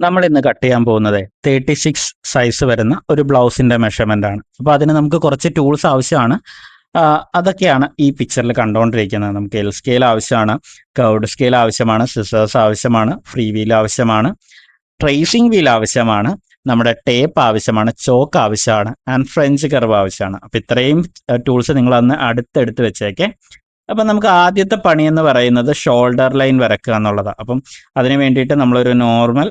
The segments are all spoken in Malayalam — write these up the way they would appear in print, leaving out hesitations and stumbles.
നമ്മൾ ഇന്ന് കട്ട് ചെയ്യാൻ പോകുന്നത് 36 സൈസ് വരുന്ന ഒരു ബ്ലൗസിന്റെ മെഷർമെന്റ് ആണ്. അപ്പോൾ അതിന് നമുക്ക് കുറച്ച് ടൂൾസ് ആവശ്യമാണ്. അതൊക്കെയാണ് ഈ പിക്ചറിൽ കണ്ടുകൊണ്ടിരിക്കുന്നത്. നമുക്ക് എൽ സ്കെയിൽ ആവശ്യമാണ്, കർവ്ഡ് സ്കെയിൽ ആവശ്യമാണ്, സിസേഴ്സ് ആവശ്യമാണ്, ഫ്രീ വീൽ ആവശ്യമാണ്, ട്രേസിംഗ് വീൽ ആവശ്യമാണ്, നമ്മുടെ ടേപ്പ് ആവശ്യമാണ്, ചോക്ക് ആവശ്യമാണ്, ആൻഡ് ഫ്രഞ്ച് കർവ് ആവശ്യമാണ്. അപ്പം ഇത്രയും ടൂൾസ് നിങ്ങൾ അന്ന് അടുത്തെടുത്ത് വെച്ചേക്കെ. അപ്പം നമുക്ക് ആദ്യത്തെ പണി എന്ന് പറയുന്നത് ഷോൾഡർ ലൈൻ വരക്കുക എന്നുള്ളതാണ്. അപ്പം അതിന് വേണ്ടിയിട്ട് നമ്മളൊരു നോർമൽ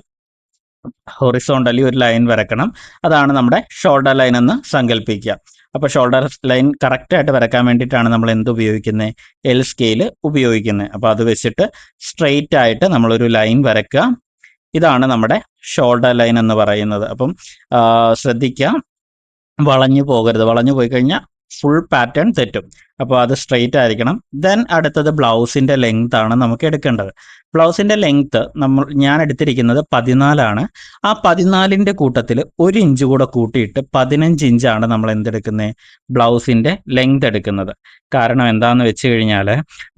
ഹൊറിസോണ്ടലി ഒരു ലൈൻ വരക്കണം. അതാണ് നമ്മുടെ ഷോൾഡർ ലൈൻ എന്ന് സങ്കല്പിക്കുക. അപ്പോൾ ഷോൾഡർ ലൈൻ കറക്റ്റ് ആയിട്ട് വരക്കാൻ വേണ്ടിയിട്ടാണ് നമ്മൾ എന്ത് ഉപയോഗിക്കുന്നത്? എൽ സ്കെയിൽ ഉപയോഗിക്കുന്നത്. അപ്പോൾ അത് വെച്ചിട്ട് സ്ട്രെയിറ്റ് ആയിട്ട് നമ്മളൊരു ലൈൻ വരക്കുക. ഇതാണ് നമ്മുടെ ഷോൾഡർ ലൈൻ എന്ന് പറയുന്നത്. അപ്പം ശ്രദ്ധിക്കുക, വളഞ്ഞു പോകരുത്. വളഞ്ഞു പോയി കഴിഞ്ഞാൽ ഫുൾ പാറ്റേൺ തെറ്റും. അപ്പോൾ അത് സ്ട്രെയിറ്റ് ആയിരിക്കണം. ദെൻ അടുത്തത് ബ്ലൗസിൻ്റെ ലെങ്ത് ആണ് നമുക്ക് എടുക്കേണ്ടത്. ബ്ലൗസിൻ്റെ ലെങ്ത് ഞാൻ എടുത്തിരിക്കുന്നത് 14 ആ 14ൻ്റെ കൂട്ടത്തിൽ 1 ഇഞ്ച് കൂടെ കൂട്ടിയിട്ട് 15 ഇഞ്ചാണ് നമ്മൾ എന്തെടുക്കുന്നത്? ബ്ലൗസിൻ്റെ ലെങ്ത് എടുക്കുന്നത്. കാരണം എന്താണെന്ന് വെച്ച് കഴിഞ്ഞാൽ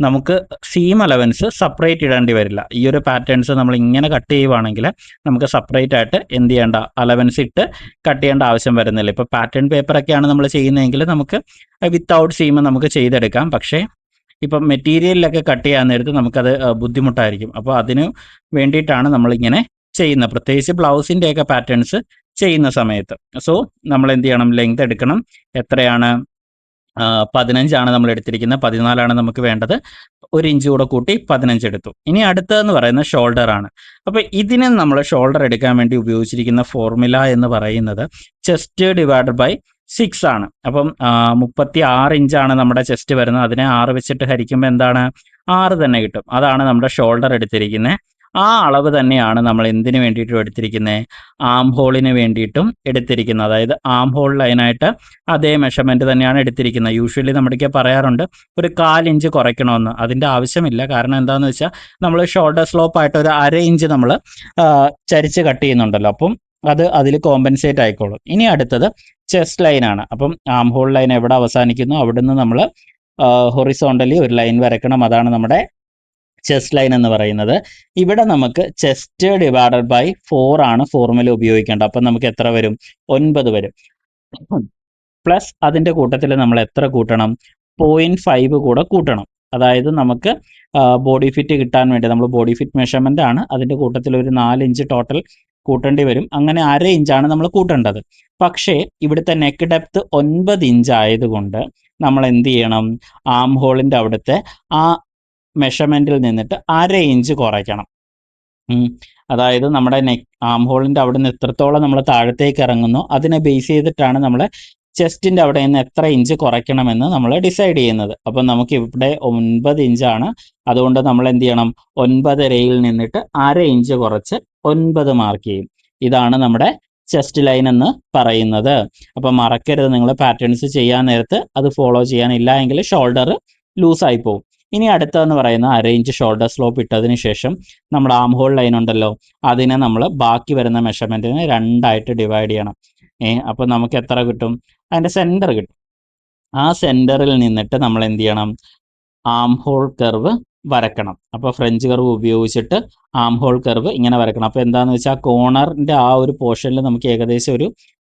നമുക്ക് സീം അലവൻസ് സെപ്പറേറ്റ് ഇടേണ്ടി വരില്ല. ഈ ഒരു പാറ്റേൺസ് നമ്മൾ ഇങ്ങനെ കട്ട് ചെയ്യുവാണെങ്കിൽ നമുക്ക് സെപ്പറേറ്റ് ആയിട്ട് എന്ത് ചെയ്യേണ്ട, അലവൻസ് ഇട്ട് കട്ട് ചെയ്യേണ്ട ആവശ്യം വരുന്നില്ല. ഇപ്പോൾ പാറ്റേൺ പേപ്പറൊക്കെയാണ് നമ്മൾ ചെയ്യുന്നതെങ്കിൽ നമുക്ക് വിത്തൗട്ട് സീം നമുക്ക് ചെയ്തെടുക്കാം. പക്ഷേ ഇപ്പം മെറ്റീരിയലിലൊക്കെ കട്ട് ചെയ്യാൻ നേരത്ത് നമുക്കത് ബുദ്ധിമുട്ടായിരിക്കും. അപ്പോൾ അതിന് വേണ്ടിയിട്ടാണ് നമ്മളിങ്ങനെ ചെയ്യുന്നത്, പ്രത്യേകിച്ച് ബ്ലൗസിൻ്റെയൊക്കെ പാറ്റേൺസ് ചെയ്യുന്ന സമയത്ത്. സോ നമ്മൾ എന്ത് ചെയ്യണം? ലെങ്ത് എടുക്കണം. എത്രയാണ്? 15 നമ്മൾ എടുത്തിരിക്കുന്നത്. 14 നമുക്ക് വേണ്ടത്. 1 ഇഞ്ച് കൂടെ കൂട്ടി 15 എടുത്തു. ഇനി അടുത്തതെന്ന് പറയുന്നത് ഷോൾഡർ ആണ്. അപ്പോൾ ഇതിന് നമ്മൾ ഷോൾഡർ എടുക്കാൻ വേണ്ടി ഉപയോഗിച്ചിരിക്കുന്ന ഫോർമുല എന്ന് പറയുന്നത് ചെസ്റ്റ് ഡിവൈഡഡ് ബൈ 6 ആണ്. അപ്പം 36 ഇഞ്ചാണ് നമ്മുടെ ചെസ്റ്റ് വരുന്നത്. അതിനെ 6 വെച്ചിട്ട് ഹരിക്കുമ്പോൾ എന്താണ്? 6 തന്നെ കിട്ടും. അതാണ് നമ്മുടെ ഷോൾഡർ എടുത്തിരിക്കുന്നത്. ആ അളവ് തന്നെയാണ് നമ്മൾ എന്തിനു വേണ്ടിയിട്ടും എടുത്തിരിക്കുന്നത്? ആം ഹോളിന് വേണ്ടിയിട്ടും എടുത്തിരിക്കുന്നത്. അതായത് ആം ഹോൾ ലൈനായിട്ട് അതേ മെഷർമെൻറ്റ് തന്നെയാണ് എടുത്തിരിക്കുന്നത്. യൂഷ്വലി നമ്മുടെയൊക്കെ പറയാറുണ്ട് ഒരു 1/4 ഇഞ്ച് കുറയ്ക്കണമെന്ന്. അതിൻ്റെ ആവശ്യമില്ല. കാരണം എന്താണെന്ന് വെച്ചാൽ നമ്മൾ ഷോൾഡർ സ്ലോപ്പായിട്ട് ഒരു 1/2 ഇഞ്ച് നമ്മൾ ചരിച്ച് കട്ട് ചെയ്യുന്നുണ്ടല്ലോ. അപ്പം അത് അതിൽ കോമ്പൻസേറ്റ് ആയിക്കോളും. ഇനി അടുത്തത് ചെസ്റ്റ് ലൈനാണ്. അപ്പം ആം ഹോൾ ലൈൻ എവിടെ അവസാനിക്കുന്നു അവിടുന്ന് നമ്മൾ ഹൊറിസോണ്ടലി ഒരു ലൈൻ വരക്കണം. അതാണ് നമ്മുടെ ചെസ്റ്റ് ലൈൻ എന്ന് പറയുന്നത്. ഇവിടെ നമുക്ക് ചെസ്റ്റ് ഡിവൈഡഡ് ബൈ 4 ആണ് ഫോർമുല ഉപയോഗിക്കേണ്ടത്. അപ്പം നമുക്ക് എത്ര വരും? 9 വരും. പ്ലസ് അതിൻ്റെ കൂട്ടത്തിൽ നമ്മൾ എത്ര കൂട്ടണം? 0.5 കൂടെ കൂട്ടണം. അതായത് നമുക്ക് ബോഡി ഫിറ്റ് കിട്ടാൻ വേണ്ടി നമ്മൾ ബോഡി ഫിറ്റ് മെഷർമെൻ്റ് ആണ്, അതിൻ്റെ കൂട്ടത്തിൽ ഒരു 4 ഇഞ്ച് ടോട്ടൽ കൂട്ടേണ്ടി വരും. അങ്ങനെ 1/2 ഇഞ്ചാണ് നമ്മൾ കൂട്ടേണ്ടത്. പക്ഷേ ഇവിടുത്തെ നെക്ക് ഡെപ്ത് 9 ഇഞ്ച് ആയതുകൊണ്ട് നമ്മൾ എന്ത് ചെയ്യണം? ആം ഹോളിൻ്റെ അവിടുത്തെ ആ മെഷർമെൻറ്റിൽ നിന്നിട്ട് 1/2 ഇഞ്ച് കുറയ്ക്കണം. അതായത് നമ്മുടെ ആം ഹോളിൻ്റെ അവിടെ നിന്ന് എത്രത്തോളം നമ്മൾ താഴത്തേക്ക് ഇറങ്ങുന്നു അതിനെ ബേസ് ചെയ്തിട്ടാണ് നമ്മൾ ചെസ്റ്റിൻ്റെ അവിടെ നിന്ന് എത്ര ഇഞ്ച് കുറയ്ക്കണമെന്ന് നമ്മൾ ഡിസൈഡ് ചെയ്യുന്നത്. അപ്പം നമുക്ക് ഇവിടെ 9 ഇഞ്ചാണ്. അതുകൊണ്ട് നമ്മൾ എന്ത് ചെയ്യണം? 9.5 നിന്നിട്ട് 1/2 ഇഞ്ച് കുറച്ച് 9 മാർക്ക് ചെയ്യും. ഇതാണ് നമ്മുടെ ചെസ്റ്റ് ലൈൻ എന്ന് പറയുന്നത്. അപ്പം മറക്കരുത്, നിങ്ങൾ പാറ്റേൺസ് ചെയ്യാൻ നേരത്ത് അത് ഫോളോ ചെയ്യാനില്ല എങ്കിൽ ഷോൾഡർ ലൂസായി പോകും. ഇനി അടുത്തതെന്ന് പറയുന്ന 1/2 ഇഞ്ച് ഷോൾഡർ സ്ലോപ്പ് ഇട്ടതിന് ശേഷം നമ്മുടെ ആം ഹോൾ ലൈൻ ഉണ്ടല്ലോ, അതിനെ നമ്മൾ ബാക്കി വരുന്ന മെഷർമെൻറ്റിനെ 2 ആയിട്ട് ഡിവൈഡ് ചെയ്യണം. അപ്പോൾ നമുക്ക് എത്ര കിട്ടും? അതിൻ്റെ സെൻറ്റർ കിട്ടും. ആ സെൻറ്ററിൽ നിന്നിട്ട് നമ്മൾ എന്ത് ചെയ്യണം? ആം ഹോൾ കർവ് വരക്കണം. അപ്പോൾ ഫ്രഞ്ച് കർവ് ഉപയോഗിച്ചിട്ട് ആം ഹോൾ കർവ് ഇങ്ങനെ വരക്കണം. അപ്പോൾ എന്താണെന്ന് വെച്ചാൽ കോർണറിൻ്റെ ആ ഒരു പോർഷനിൽ നമുക്ക് ഏകദേശം ഒരു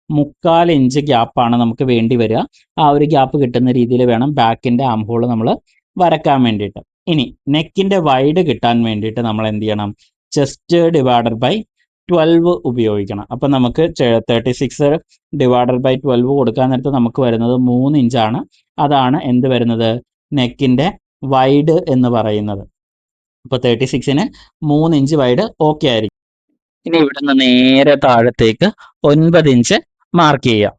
3/4 ഇഞ്ച് ഗ്യാപ്പാണ് നമുക്ക് വേണ്ടി വരിക. ആ ഒരു ഗ്യാപ്പ് കിട്ടുന്ന രീതിയിൽ വേണം ബാക്കിൻ്റെ ആം ഹോൾ നമ്മൾ വരക്കാൻ വേണ്ടിയിട്ട്. ഇനി നെക്കിൻ്റെ വൈഡ് കിട്ടാൻ വേണ്ടിയിട്ട് നമ്മൾ എന്ത് ചെയ്യണം? ചെസ്റ്റ് ഡിവൈഡഡ് ബൈ 12 ഉപയോഗിക്കണം. അപ്പം നമുക്ക് 36 ഡിവൈഡഡ് ബൈ 12 കൊടുക്കാൻ നേരത്ത് നമുക്ക് വരുന്നത് 3 ഇഞ്ചാണ്. അതാണ് എന്ത് വരുന്നത്? നെക്കിൻ്റെ വൈഡ് എന്ന് പറയുന്നത്. അപ്പോൾ 36ന് 3 ഇഞ്ച് വൈഡ് ഓക്കെ ആയിരിക്കും. ഇനി ഇവിടുന്ന് നേരെ താഴത്തേക്ക് 9 ഇഞ്ച് മാർക്ക് ചെയ്യാം.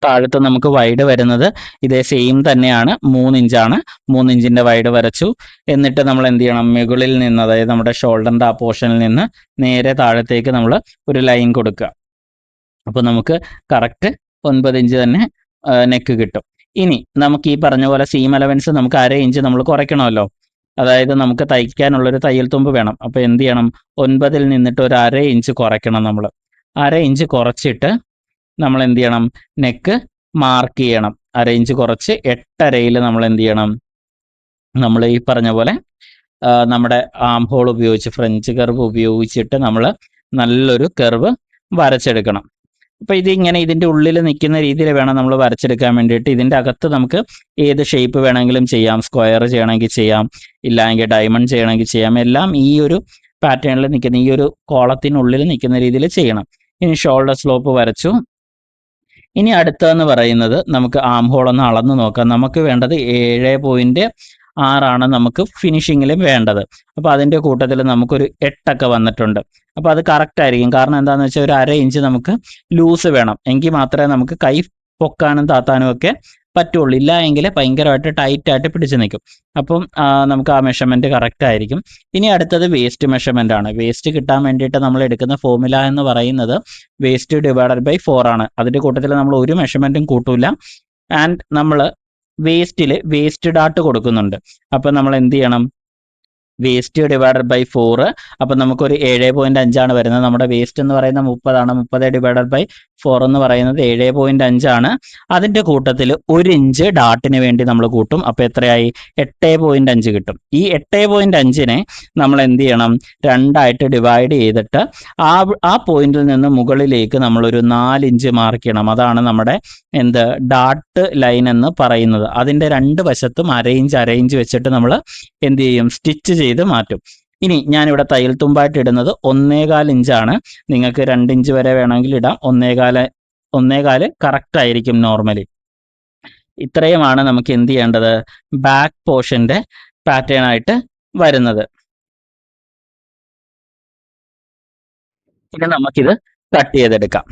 താഴത്ത് നമുക്ക് വൈഡ് വരുന്നത് ഇതേ സെയിം തന്നെയാണ്, 3 ഇഞ്ചാണ്. 3 ഇഞ്ചിൻ്റെ വൈഡ് വരച്ചു. എന്നിട്ട് നമ്മൾ എന്ത് ചെയ്യണം? മുകളിൽ നിന്ന്, അതായത് നമ്മുടെ ഷോൾഡറിൻ്റെ ആ പോർഷനിൽ നിന്ന് നേരെ താഴത്തേക്ക് നമ്മൾ ഒരു ലൈൻ കൊടുക്കുക. അപ്പോൾ നമുക്ക് കറക്റ്റ് 9 ഇഞ്ച് തന്നെ നെക്ക് കിട്ടും. ഇനി നമുക്ക് ഈ പറഞ്ഞ പോലെ സീം അലവൻസ് നമുക്ക് 1/2 ഇഞ്ച് നമ്മൾ കുറയ്ക്കണമല്ലോ. അതായത് നമുക്ക് തയ്ക്കാനുള്ളൊരു തയ്യൽ തുമ്പ് വേണം. അപ്പോൾ എന്ത് ചെയ്യണം? 9ൽ നിന്നിട്ട് ഒരു 1/2 ഇഞ്ച് കുറയ്ക്കണം. നമ്മൾ 1/2 ഇഞ്ച് കുറച്ചിട്ട് നമ്മൾ എന്ത് ചെയ്യണം? നെക്ക് മാർക്ക് ചെയ്യണം. 1/2 ഇഞ്ച് കുറച്ച് 8.5 നമ്മൾ എന്ത് ചെയ്യണം? നമ്മൾ ഈ പറഞ്ഞ പോലെ നമ്മുടെ ആം ഹോൾ ഉപയോഗിച്ച് ഫ്രഞ്ച് കർവ് ഉപയോഗിച്ചിട്ട് നമ്മൾ നല്ലൊരു കർവ് വരച്ചെടുക്കണം. അപ്പൊ ഇതിങ്ങനെ ഇതിന്റെ ഉള്ളിൽ നിൽക്കുന്ന രീതിയിൽ വേണം നമ്മൾ വരച്ചെടുക്കാൻ വേണ്ടിയിട്ട്. ഇതിന്റെ അകത്ത് നമുക്ക് ഏത് ഷേപ്പ് വേണമെങ്കിലും ചെയ്യാം. സ്ക്വയർ ചെയ്യണമെങ്കിൽ ചെയ്യാം, ഇല്ലെങ്കിൽ ഡയമണ്ട് ചെയ്യണമെങ്കിൽ ചെയ്യാം. എല്ലാം ഈ ഒരു പാറ്റേണിൽ നിൽക്കുന്ന ഈ ഒരു കോളത്തിനുള്ളിൽ നിൽക്കുന്ന രീതിയിൽ ചെയ്യണം. ഇനി ഷോൾഡർ സ്ലോപ്പ് വരച്ചു. ഇനി അടുത്തതെന്ന് പറയുന്നത് നമുക്ക് ആം ഹോൾ ഒന്ന് അളന്ന് നോക്കാം. നമുക്ക് വേണ്ടത് 7.6 നമുക്ക് ഫിനിഷിങ്ങിൽ വേണ്ടത്. അപ്പോൾ അതിൻ്റെ കൂട്ടത്തിൽ നമുക്കൊരു 8 വന്നിട്ടുണ്ട്. അപ്പോൾ അത് കറക്റ്റ് ആയിരിക്കും. കാരണം എന്താണെന്ന് വെച്ചാൽ ഒരു 1/2 ഇഞ്ച് നമുക്ക് ലൂസ് വേണം. എങ്കിൽ മാത്രമേ നമുക്ക് കൈ പൊക്കാനും താത്താനും ഒക്കെ പറ്റുള്ളൂ. ഇല്ല എങ്കിൽ ഭയങ്കരമായിട്ട് ടൈറ്റായിട്ട് പിടിച്ച് നിൽക്കും. അപ്പം നമുക്ക് ആ മെഷർമെൻറ്റ് കറക്റ്റ് ആയിരിക്കും. ഇനി അടുത്തത് വേസ്റ്റ് മെഷർമെൻ്റ് ആണ്. വേസ്റ്റ് കിട്ടാൻ വേണ്ടിയിട്ട് നമ്മൾ എടുക്കുന്ന ഫോർമുല എന്ന് പറയുന്നത് വേസ്റ്റ് ഡിവൈഡഡ് ബൈ 4 ആണ്. അതിൻ്റെ കൂട്ടത്തിൽ നമ്മൾ ഒരു മെഷർമെൻറ്റും കൂട്ടൂല. ആൻഡ് നമ്മൾ വേസ്റ്റിൽ വേസ്റ്റ് ഡാട്ട് കൊടുക്കുന്നുണ്ട്. അപ്പം നമ്മൾ എന്ത് ചെയ്യണം? Waste divided by 4. അപ്പം നമുക്കൊരു 7.5 വരുന്നത്. നമ്മുടെ വേസ്റ്റ് എന്ന് പറയുന്നത് 30 30 ഡിവൈഡഡ് ബൈ 4 എന്ന് പറയുന്നത് 7.5. അതിൻ്റെ കൂട്ടത്തിൽ 1 ഇഞ്ച് ഡാട്ടിന് വേണ്ടി നമ്മൾ കൂട്ടും. അപ്പോൾ എത്രയായി? 8.5 കിട്ടും. ഈ 8.5നെ നമ്മൾ എന്ത് ചെയ്യണം? 2ആയിട്ട് ഡിവൈഡ് ചെയ്തിട്ട് ആ പോയിന്റിൽ നിന്ന് മുകളിലേക്ക് നമ്മളൊരു 4 ഇഞ്ച് മാർക്ക് ചെയ്യണം. അതാണ് നമ്മുടെ ഡാട്ട് ലൈൻ എന്ന് പറയുന്നത്. അതിൻ്റെ 2 വശത്തും 1/2 ഇഞ്ച് വെച്ചിട്ട് നമ്മൾ എന്ത് ചെയ്യും? സ്റ്റിച്ച് ചെയ്ത് മാറ്റും. ഇനി ഞാനിവിടെ തയ്യൽ തുമ്പായിട്ട് ഇടുന്നത് 1.25 ഇഞ്ചാണ്. നിങ്ങൾക്ക് 2 ഇഞ്ച് വരെ വേണമെങ്കിൽ ഇടാം. 1.25 കറക്റ്റ് ആയിരിക്കും നോർമലി. ഇത്രയുമാണ് നമുക്ക് എന്ത് ചെയ്യേണ്ടത്? ബാക്ക് പോർഷന്റെ പാറ്റേൺ ആയിട്ട് വരുന്നത്. ഇനി നമുക്കിത് കട്ട് ചെയ്തെടുക്കാം.